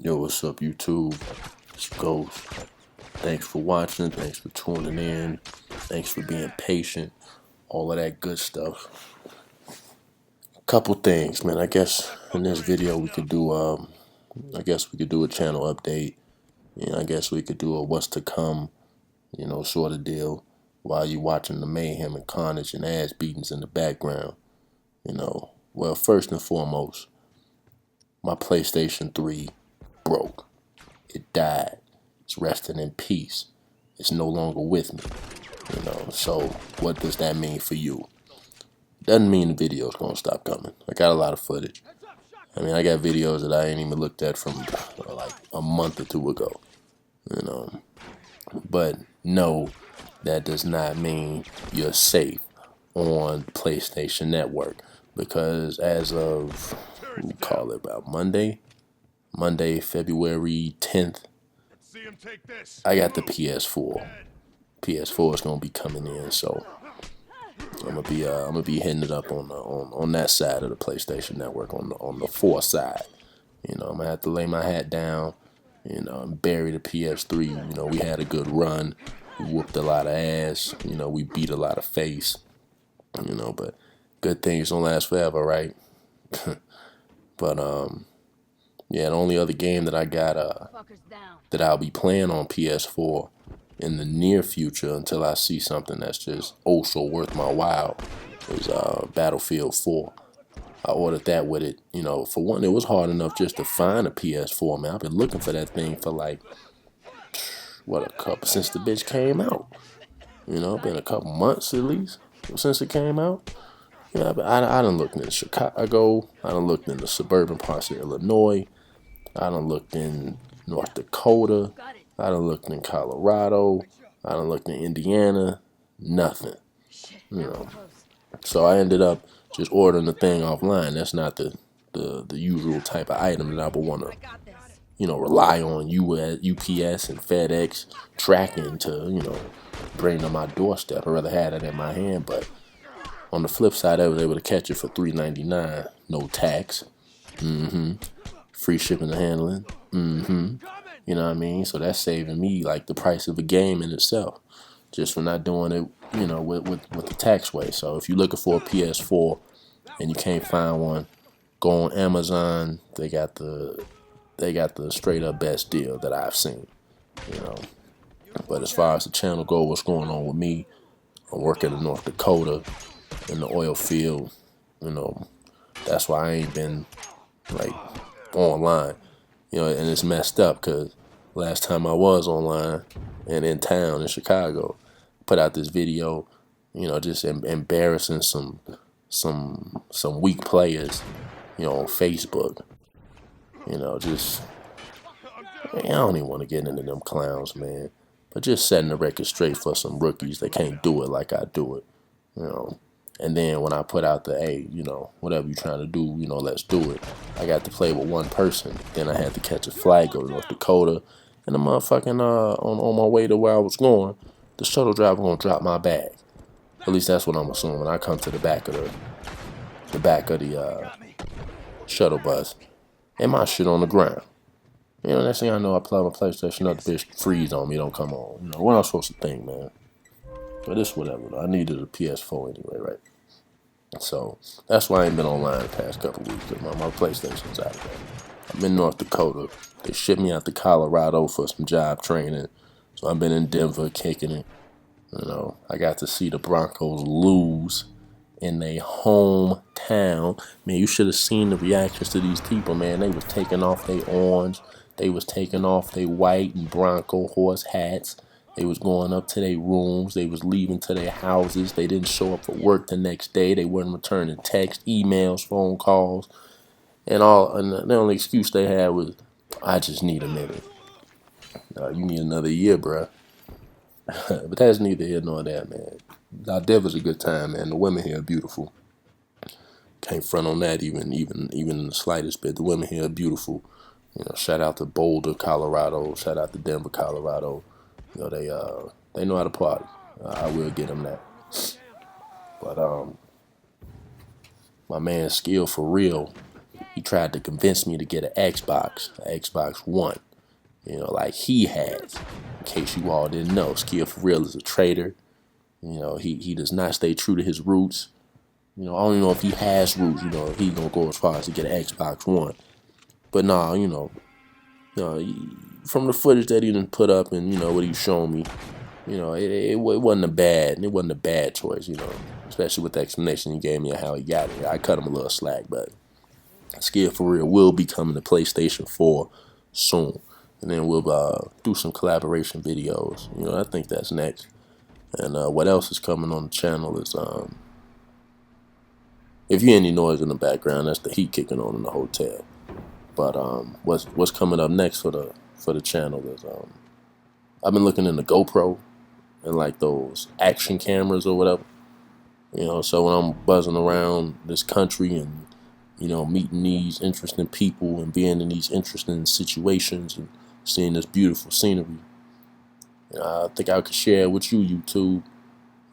Yo, what's up, YouTube? It's Ghost. Thanks for watching. Thanks for tuning in. Thanks for being patient. All of that good stuff. Couple things, man. I guess in this video we could do a channel update. I guess we could do a what's to come, sort of deal while you watching the mayhem and carnage and ass beatings in the background. Well, first and foremost, my PlayStation 3 broke. It died. It's resting in peace. It's no longer with me. So what does that mean for you? Doesn't mean the video's gonna stop coming. I got a lot of footage. I got videos that I ain't even looked at from like a month or two ago. But no, that does not mean you're safe on PlayStation Network, because as of, we call it about Monday, February 10th, I got the PS4. PS4 is gonna be coming in, so I'm gonna be hitting it up on that side of the PlayStation Network, on the 4 side. I'm gonna have to lay my hat down, and bury the PS3. We had a good run. We whooped a lot of ass. We beat a lot of face. But good things don't last forever, right? But yeah, the only other game that I got that I'll be playing on PS4 in the near future, until I see something that's just oh so worth my while, is Battlefield 4. I ordered that with it. For one, it was hard enough just to find a PS4, man. I've been looking for that thing for like, since the bitch came out. Been a couple months at least since it came out. Yeah, but I done looked in Chicago. I done looked in the suburban parts of Illinois. I done looked in North Dakota. I done looked in Colorado. I done looked in Indiana. Nothing. So I ended up just ordering the thing offline. That's not the usual type of item that I would want to, rely on UPS and FedEx tracking to, bring to my doorstep. I'd rather have it in my hand. But on the flip side, I was able to catch it for $3.99, no tax. Free shipping and handling. You know what I mean? So that's saving me like the price of a game in itself, just for not doing it, with the tax way. So if you're looking for a PS4 and you can't find one, go on Amazon. They got the straight up best deal that I've seen. But as far as the channel goes, what's going on with me? I'm working in North Dakota in the oil field. That's why I ain't been like online. And it's messed up, because last time I was online and in town in Chicago, put out this video, just embarrassing some weak players, on Facebook. I don't even want to get into them clowns, man. But just setting the record straight for some rookies that can't do it like I do it, And then when I put out the, hey, whatever you're trying to do, let's do it, I got to play with one person. Then I had to catch a flight, go to North Dakota, and the motherfucking, on my way to where I was going, the shuttle driver gonna drop my bag. At least that's what I'm assuming. I come to the back of the shuttle bus, and my shit on the ground. Next thing I know, I plug my PlayStation up, the bitch freeze on me, don't come on. What am I supposed to think, man? But it's whatever, though. I needed a PS4 anyway, right? So that's why I ain't been online the past couple weeks, because my PlayStation's out there. I'm in North Dakota. They shipped me out to Colorado for some job training. So I've been in Denver kicking it. I got to see the Broncos lose in their hometown. Man, you should have seen the reactions to these people, man. They was taking off their orange. They was taking off their white and Bronco horse hats. They was going up to their rooms. They was leaving to their houses. They didn't show up for work the next day. They weren't returning texts, emails, phone calls, and the only excuse they had was, I just need a minute. You need another year, bruh. But that's neither here nor there, man. Denver's a good time, man. The women here are beautiful. Can't front on that even in the slightest bit. The women here are beautiful. Shout out to Boulder, Colorado. Shout out to Denver, Colorado. They know how to party. I will get them that. But my man Skill for real he tried to convince me to get an Xbox One, you know, like he has. In case you all didn't know, Skill for real is a traitor. You know, he does not stay true to his roots. You know, I don't even know if he has roots. You know, he gonna go as far as to get an Xbox One. But nah, from the footage that he didn't put up and what he showed me, it wasn't a bad choice. You know, especially with the explanation he gave me of how he got it. I cut him a little slack, but Skid for Real will be coming to PlayStation 4 soon, and then we'll do some collaboration videos. You know, I think that's next. And what else is coming on the channel is if you hear any noise in the background, that's the heat kicking on in the hotel. But what's coming up next for the channel is I've been looking into GoPro and like those action cameras or whatever. You know, so when I'm buzzing around this country and meeting these interesting people and being in these interesting situations and seeing this beautiful scenery, I think I could share it with you, YouTube.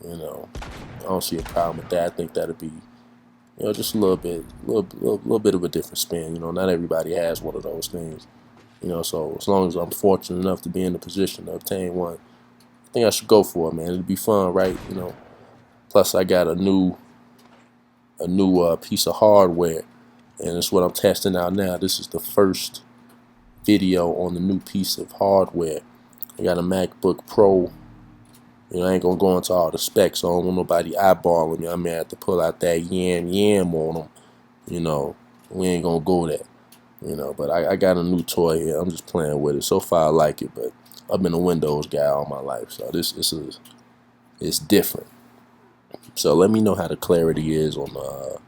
You know, I don't see a problem with that. I think that'd be, just a little bit of a different spin. You know, not everybody has one of those things. You know, so as long as I'm fortunate enough to be in the position to obtain one, I think I should go for it, man. It'd be fun, right? You know, plus I got a new piece of hardware, and it's what I'm testing out now. This is the first video on the new piece of hardware. I got a MacBook Pro. You know, I ain't gonna go into all the specs. So I don't want nobody eyeballing me. I may have to pull out that yam on them. You know, we ain't gonna go there. You know, but I got a new toy here. I'm just playing with it. So far, I like it, but I've been a Windows guy all my life, so it's different. So let me know how the clarity is on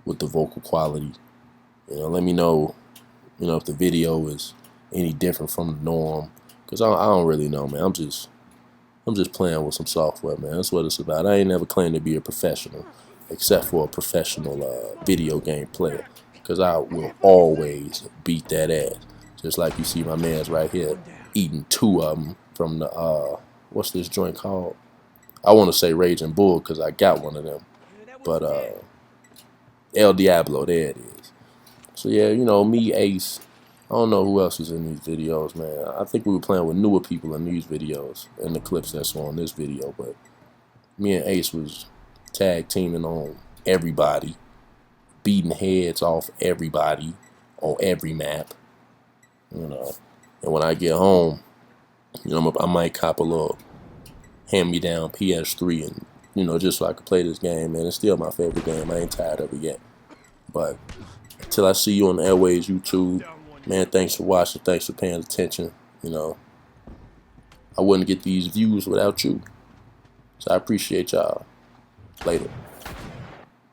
with the vocal quality. You know, let me know, if the video is any different from the norm, because I don't really know, man. I'm just playing with some software, man. That's what it's about. I ain't never claimed to be a professional, except for a professional video game player, because I will always beat that ass. Just like you see my man's right here eating 2 of them from the what's this joint called? I want to say Raging Bull because I got one of them, but El Diablo, there it is. So yeah, me, Ace. I don't know who else is in these videos, man. I think we were playing with newer people in these videos, in the clips that's on this video, but me and Ace was tag teaming on everybody, beating heads off everybody on every map, And when I get home, I might cop a little hand-me-down PS3 and, just so I could play this game, man. It's still my favorite game. I ain't tired of it yet. But until I see you on the airways, YouTube, man, thanks for watching. Thanks for paying attention. I wouldn't get these views without you. So I appreciate y'all. Later.